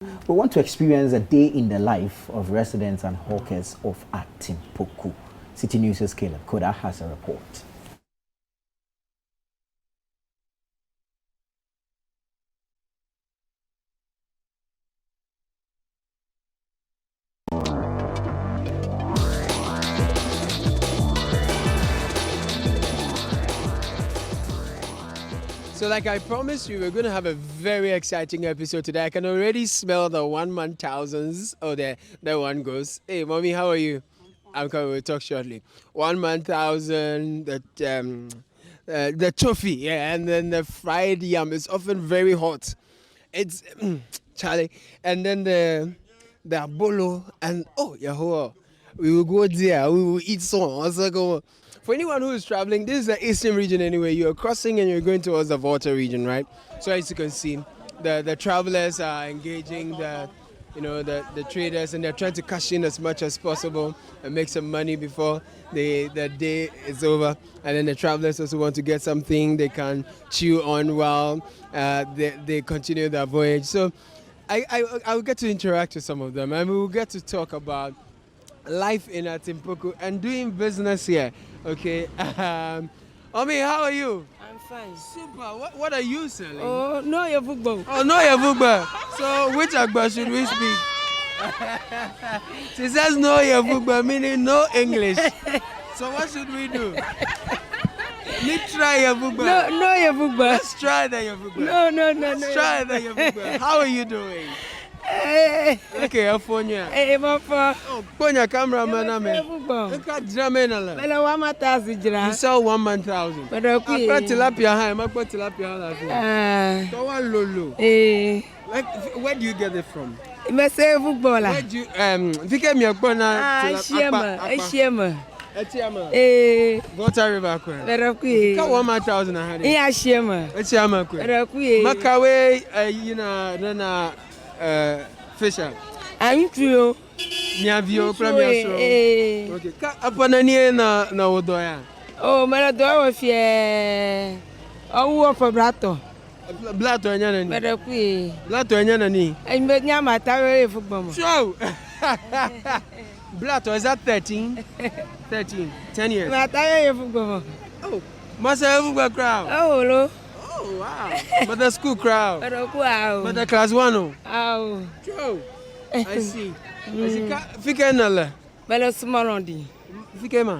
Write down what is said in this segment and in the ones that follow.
We want to experience a day in the life of residents and hawkers of Atimpoku. City News' Caleb Koda has a report. So like I promised you, we're going to have a very exciting episode today. I can already smell the 1 man thousands. Oh, there one goes. Hey, mommy, how are you? I'm coming. We'll talk shortly. 1 man thousand, the toffee, yeah, and then the fried yam is often very hot. It's Charlie, and then the abolo, and oh, Yahoo, we will go there. We will eat some. Also go. For anyone who is traveling, this is the eastern region anyway. You're crossing and you're going towards the Volta region, right? So as you can see, the travelers are engaging the traders, and they're trying to cash in as much as possible and make some money before the day is over. And then the travelers also want to get something they can chew on while they continue their voyage. So I will get to interact with some of them, and we will get to talk about life in Atimpoku and doing business here. Okay. Omi, how are you? I'm fine. Super. What are you selling? Oh, no, your football. Oh, no, your Vugba. So, which Agba should we speak? She says no, your Vugba, meaning no English. So, what should we do? Let's try your Vugba. No, your football. Let's try the your Vugba. No. Let's try the your Vugba. How are you doing? Okay, I'll phone you. Hey, Papa. Oh, phone your cameraman. Football. Look at Dramenala. But I want to You sell 1 man thousand. But I put tilapia high. I put tilapia high. So what lolo? Like, where do you get it from? Me say football. Where do you Vike mi akpona Shema. Etiama. Water River kwe. Berakui. Ka 1 man thousand na hade. Yeah, Shema. Etiama kwe. Berakui. Makawe na fisher. I'm true. Nyavio premier so. Okay. Ka apona ni na wodoya. Oh, me do wa fie. Owo for brato. Blato enya na ni. Berakui. Blato enya na ni. I me nyama tawe football. Show. Blato is that 13? 13. 10 years. Me tawe football. Oh, must have a crowd. Oh, lo. Oh, wow. But the school crowd. Berakui. But the class 1. Oh. Joe. I see. Fike nala. Belo small Fike ma.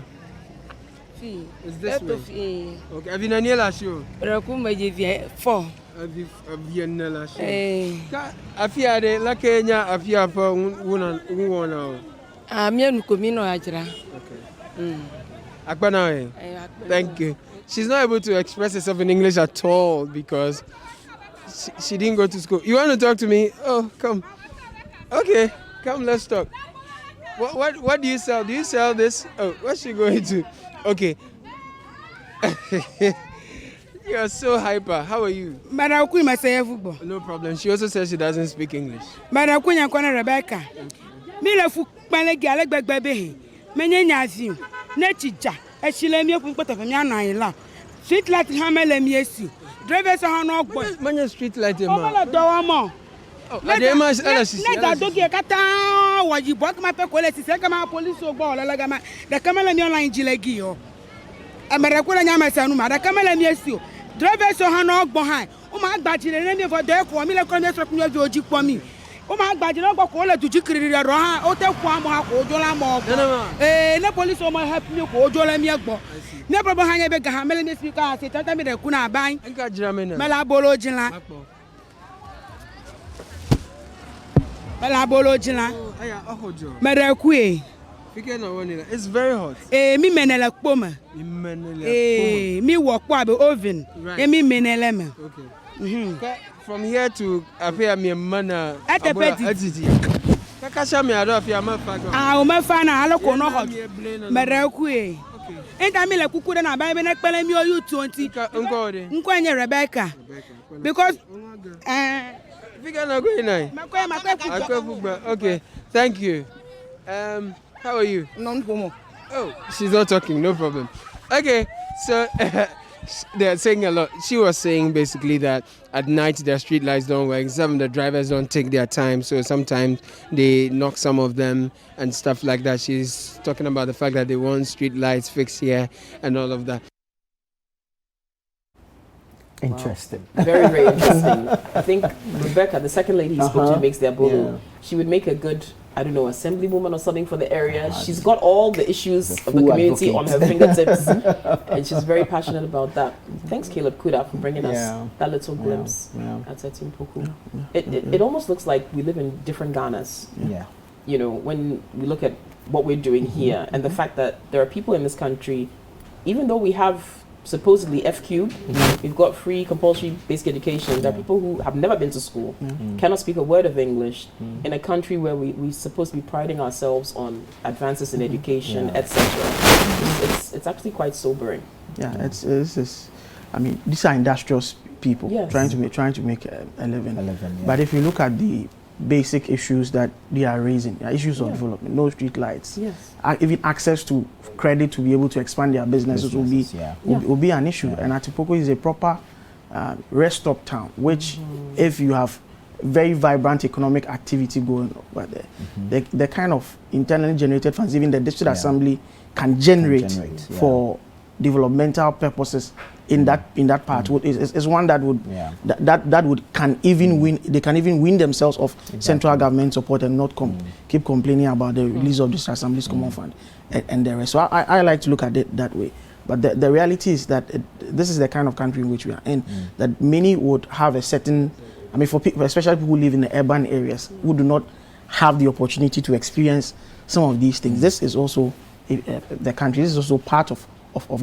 Fi. Is this way? Fi. Okay. Have you nani la show? Berakui me je 4. Have you nala show? Eh. Afia de la Kenya afia for wona. Me nu komi no ajira. Okay. Akbana. Thank you. She's not able to express herself in English at all because she didn't go to school. You want to talk to me? Oh, come. Okay, come, let's talk. What do you sell? Do you sell this? Oh, what's she going to? Okay. You're so hyper. How are you? Berakui me say football. No problem. She also says she doesn't speak English. Berakui nya kona Rebecca. Mi le fu pale gi ale gbegbe be. Menye nya afi. Na chija. E chile mi ekun poto mi anan la. Street light ha mele mi esi. Drivers ha no ogbo. Manya street light O ma. mala do wa mo. Let da dogi kata wa ji bok ma pe ko le ti se kama police ogbo olalaga ma. Da kamela mi online jilegi yo. Amere ko nya ma sanu ma da kamela mi esi o. Drivers ha no ogbo ha. O ma gba jile ne mi for de ko mi le ko ne so kun yo oji po mi. O ma gba jile ogbo ko le tuji kiriri ro ha o te ku amu ha ko ojo la mo ogbo. Ne police o ma help me ko ojo la mi egbo. Ne problem ha nya be ga ha mele ne speaker se tata mi de ku na ban. Enka jira me na. Mela bolo jinla. Mela bolo jinla. Oh, aya ohojo. Berakui. Fike na woni. It's very hot. Mi menela kpoma. Mi wo kpo abi oven. Mi menele me. Okay. From here to appear me mana. Atiti. Kakasha me ado afia ma fa go. O ma fa na aloko no hot. Berakui. Enta mi le kuku na ba be na pele mi o U20. Nko enye Rebecca. Because Fika na go inai. Makwe. Okay. Thank you. How are you? Non pomo. Oh, she's not talking. No problem. Okay. So They're saying a lot. She was saying basically that at night their street lights don't work. Some of the drivers don't take their time, so sometimes they knock some of them and stuff like that. She's talking about the fact that they want street lights fixed here and all of that. Interesting. Wow. Very, very interesting. I think Rebecca, the second lady he spoke to, makes their bolo. Yeah. She would make a good, I don't know, assemblywoman or something for the area. She's got all the issues of the community on her fingertips, and she's very passionate about that. Thanks, Caleb Kuda, for bringing us that little glimpse at Atimpoku. It almost looks like we live in different Ghanas. Yeah. You know, when we look at what we're doing here, and the fact that there are people in this country, even though we have supposedly F-cube, we've got free compulsory basic education. There are people who have never been to school, cannot speak a word of English, in a country where we're supposed to be priding ourselves on advances in education, etc. It's actually quite sobering. Yeah, it's I mean, these are industrious people trying to make a living. But if you look at the basic issues that they are raising, issues of development, no street lights, even access to credit to be able to expand their businesses will be an issue. And Atimpoku is a proper rest stop town, which if you have very vibrant economic activity going over there, the kind of internally generated funds even the district assembly can generate for developmental purposes in that part is one that would they can even win themselves of central government support and not keep complaining about the release of this assembly's common fund and the rest. So I like to look at it that way. But the reality is that this is the kind of country in which we are in, that many would have a certain, I mean, for people, especially people who live in the urban areas, who do not have the opportunity to experience some of these things. This is also the country. This is also part of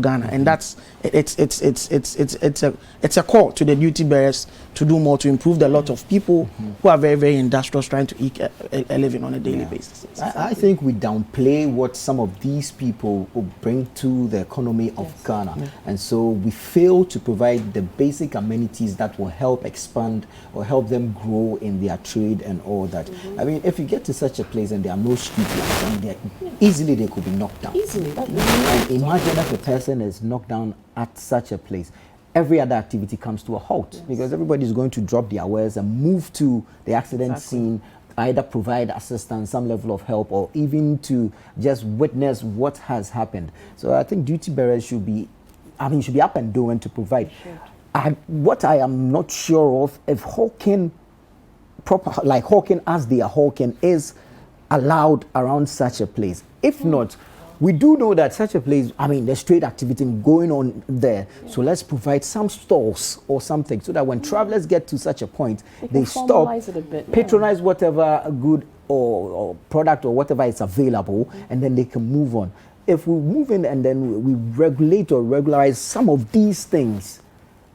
Ghana, and that's it's a call to the duty bearers to do more to improve the lot of people who are very, very industrious, trying to eke a living on a daily basis. I think we downplay what some of these people will bring to the economy of Ghana, and so we fail to provide the basic amenities that will help expand or help them grow in their trade and all that. I mean, if you get to such a place and there are no street lights, I mean, easily they could be knocked down. Easily, and imagine if a person is knocked down at such a place. Every other activity comes to a halt because everybody is going to drop their wares and move to the accident scene, either provide assistance, some level of help, or even to just witness what has happened. So I think duty bearers should be up and doing to provide. What I am not sure of, if hawking as they are hawking is allowed around such a place. If not, we do know that such a place, I mean, there's trade activity going on there. So let's provide some stalls or something so that when travelers get to such a point, they stop, patronize whatever good or product or whatever is available, and then they can move on. If we move in and then we regulate or regularize some of these things,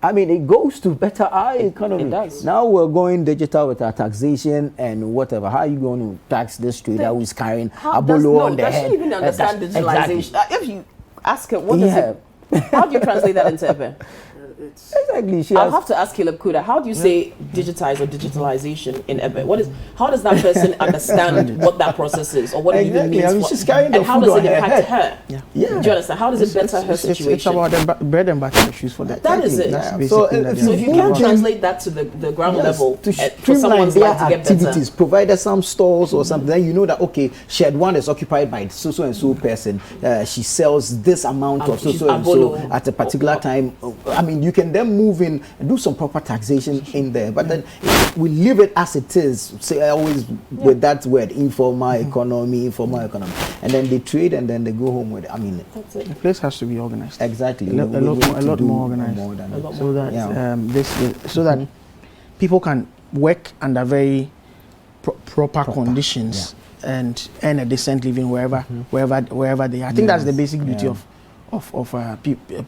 I mean, it goes to better our economy. It does. Now we're going digital with our taxation and whatever. How are you going to tax this trader who is carrying a bolo on the head? Does she even understand digitalization? Exactly. If you ask her, what does it? How do you translate that into Ebe? Exactly. I'll have to ask Caleb Kuda. How do you say digitize or digitalization in Ebe? How does that person understand what that process is, or what it even means? I mean, she's carrying and how does it impact her? Yeah. Do you understand? How does it better her situation? It's about the bread and butter issues for that. That is it. That's so if you can't translate that to the ground level, to for someone's their life to get activities, better. provided some stalls or something, then you know that, okay, shed one is occupied by so and so person. She sells this amount of so and so at a particular time. I mean, you can then move in and do some proper taxation in there. But then we leave it as it is. Say always with that word, informal economy, and then they trade and then they go home with it. I mean, that's it. The place has to be organized. Exactly. A lot more organized. So that people can work under very proper conditions and earn a decent living wherever they are. I think that's the basic beauty of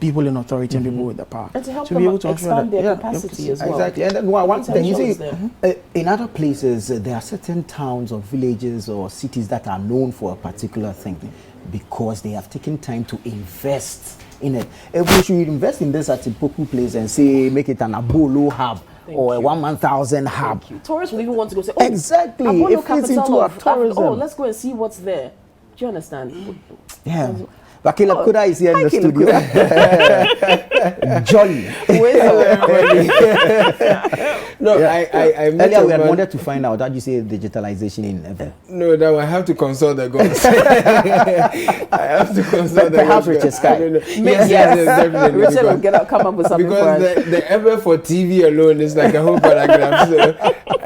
people in authority and people with the power. And to help them expand their capacity as well. Exactly. And then one thing, you see, in other places, there are certain towns or villages or cities that are known for a particular thing because they have taken time to invest in it. If we should invest in this Atimpoku place and say, make it an Abolo hub, or a 1,000 hub. Tourists will even want to go say, exactly. It fits into our tourism. Let's go and see what's there. Do you understand? Yeah. But Caleb Kuda is here in the Caleb studio. Jolly. No, Yeah. I met Earlier a we had man- wanted to find out how do you say digitalization in Ever. No, that I have to consult the gods. I have to consult the Perhaps gods. Richard Sky. I don't know. Yes, definitely. Richard will because come up with something for us. because the ever for TV alone is like a whole paragraph. So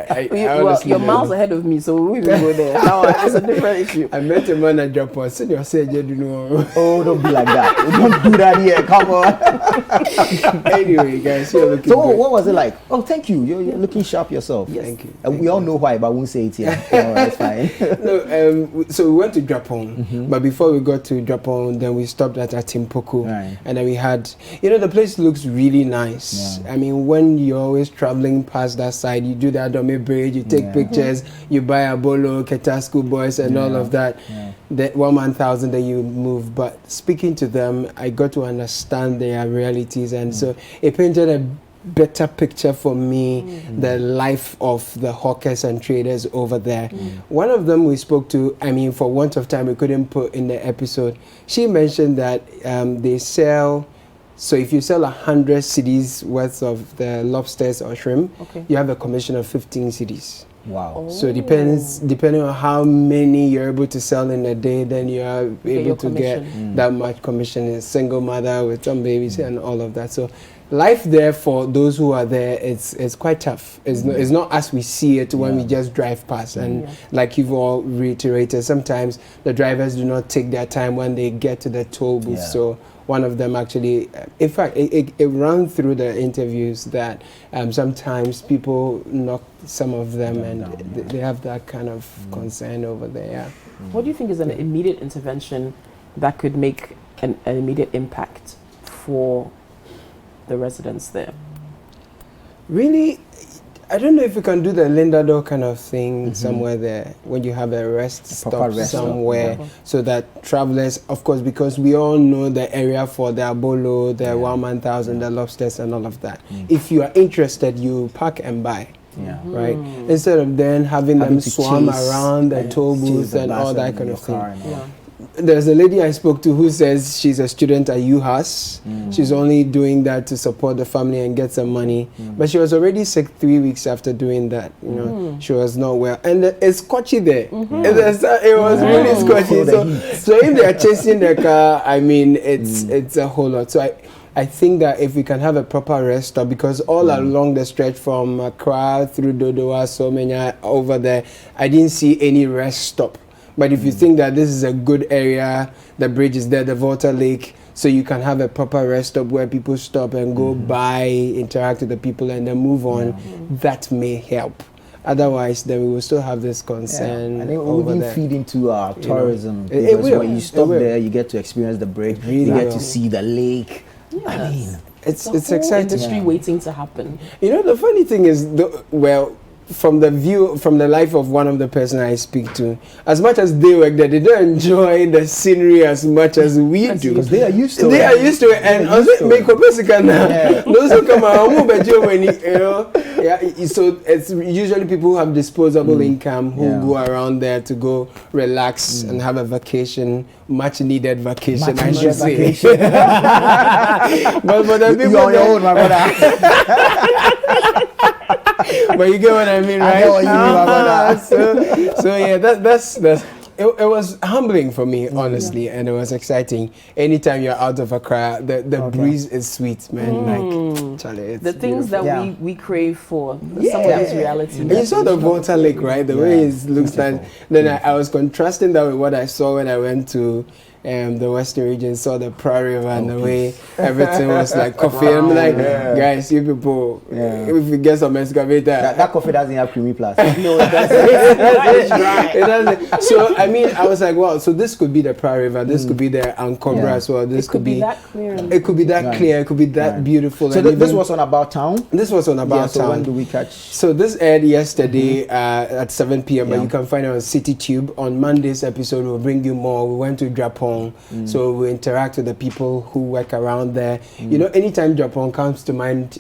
I Well, honestly you're don't miles know. ahead of me, so we will go there. Now it's a different issue. I met a man at Japan. Senior said, "You know." Oh, don't be like that. Don't do that here. Come on. Anyway, guys, you're looking So good. what was it like? Oh, thank you. You're looking sharp yourself. Yes. Thank you. We all know why, but I won't say it here. All right, it's fine. No, so we went to Japan, but before we got to Japan, then we stopped at Atimpoku, Right. and then we had, the place looks really nice. Yeah. I mean, when you're always traveling past that side, you do the Adome Bridge, you take Yeah. pictures, you buy a bolo, Keta School Boys, and all Yeah. of that. Yeah. The 1,000 that you move, but speaking to them, I got to understand their realities, and so it painted a better picture for me, the life of the hawkers and traders over there. One of them we spoke to, I mean, for want of time, we couldn't put in the episode. She mentioned that they sell, so if you sell 100 cedis worth of the lobsters or shrimp, Okay. you have a commission of 15 cedis. Wow. So depending on how many you're able to sell in a day, then you are your able to get commission. that much commission. A single mother with some babies and all of that. So life there for those who are there, it's quite tough. It's not as we see it when we just drive past. And like you've all reiterated, sometimes the drivers do not take their time when they get to the toll booth. Yeah. So one of them actually, in fact, it ran through the interviews that sometimes people knock some of them and they have that kind of concern over there. Yeah. What do you think is an immediate intervention that could make an immediate impact for the residents there? Really, I don't know if you can do the Lindador kind of thing somewhere there when you have a rest proper stop rest stop, somewhere, so that travelers, of course, because we all know the area for the abolo, the 1,000, the lobsters, and all of that. If you are interested, you park and buy. Yeah. Right, instead of then having them to swarm chase, around the toll chase booth the and all bus that in kind your of thing. car and all. There's a lady I spoke to who says she's a student at UHAS. She's only doing that to support the family and get some money. But she was already sick 3 weeks after doing that. She was not well. And it's scotchy there. It was really scotchy. So if they are chasing the car, I mean, it's a whole lot. So I think that if we can have a proper rest stop, because all along the stretch from Accra through Dodowa, Somenya, over there, I didn't see any rest stop. But if you think that this is a good area, the bridge is there, the Volta Lake, so you can have a proper rest stop where people stop and go by, interact with the people, and then move on, that may help. Otherwise, then we will still have this concern And it will over even there. feed into our tourism. It Because will. when you It stop will. there, you get to experience the bridge, Really you get will. to see the lake. I mean, It's The whole exciting. industry waiting to happen. The funny thing is, from the life of one of the person I speak to, as much as they work there, they don't enjoy the scenery as much as we do. because they are used to They it. are used to it, and also make those who come out, so it's usually people who have disposable income who Yeah. go around there to go relax and have a vacation, much needed vacation, I should say. Vacation. But for the people You're on your that- own, my brother. but you get what I mean, I right? get what you mean, my brother. So yeah, that's it was humbling for me, honestly, and it was exciting. Anytime you're out of Accra, the breeze is sweet, man. Like, Charlie, it's The things beautiful. that Yeah. we crave for, Yeah. some of these reality. And you saw the Volta Lake, right? The way it looks like. Then I was contrasting that with what I saw when I went to the Western region, saw the Prairie River and the way everything was like coffee. I'm like, guys, you people, if you get some excavator. That coffee doesn't have creamy plus. No, it doesn't. It doesn't. So I mean, I was like, wow. So this could be the Prairie River. This could be the Ancombra as well. This It could be that clear. It could be that clear. It could be that beautiful. So And this even- was on About Town? this was on About Yeah, so Town. when do we catch? So this aired yesterday at 7 p.m. But Yeah. you can find it on City Tube. On Monday's episode, we'll bring you more. We went to Japan, so we interact with the people who work around there. Anytime Japan comes to mind,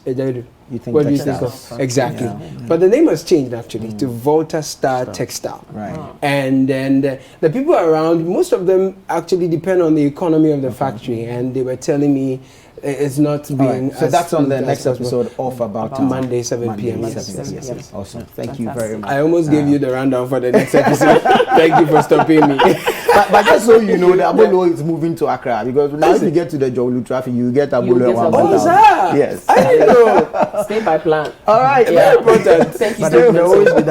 You think What do you think textiles? of? Exactly. Yeah. But the name has changed actually to Volta Star Textile. Right. And then the people around, most of them actually depend on the economy of the factory, and they were telling me it's not All being. right. So as that's on smooth the as next possible. episode of About Monday, 7 Monday, p.m. 7 Yes, p.m. yes. Awesome. Thank you very much. I almost gave you the rundown for the next episode. Thank you for stopping me. But just so you know, the Abolo is moving to Accra because now if you get to the Jolu traffic, you get Abolo get at Abolo. 1,000. sir. Yes. I didn't know. Stay by plan. All right. Very important. Thank you But so there much. will always be